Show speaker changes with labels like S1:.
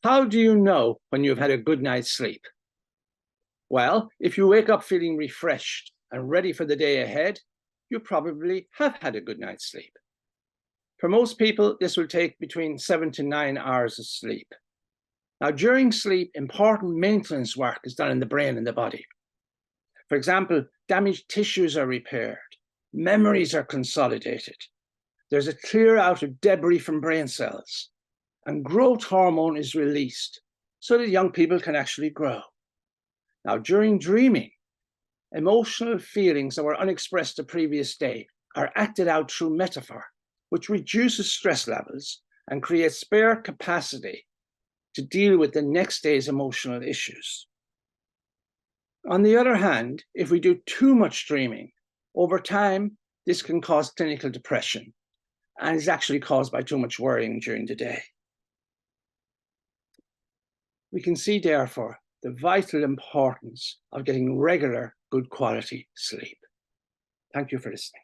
S1: How do you know when you've had a good night's sleep? Well, if you wake up feeling refreshed and ready for the day ahead, you probably have had a good night's sleep. For most people, this will take between 7 to 9 hours of sleep. Now, during sleep, important maintenance work is done in the brain and the body. For example, damaged tissues are repaired, memories are consolidated, there's a clear out of debris from brain cells, and growth hormone is released so that young people can actually grow. Now, during dreaming, emotional feelings that were unexpressed the previous day are acted out through metaphor, which reduces stress levels and creates spare capacity to deal with the next day's emotional issues. On the other hand, if we do too much dreaming, over time, this can cause clinical depression and is actually caused by too much worrying during the day. We can see, therefore, the vital importance of getting regular, good quality sleep. Thank you for listening.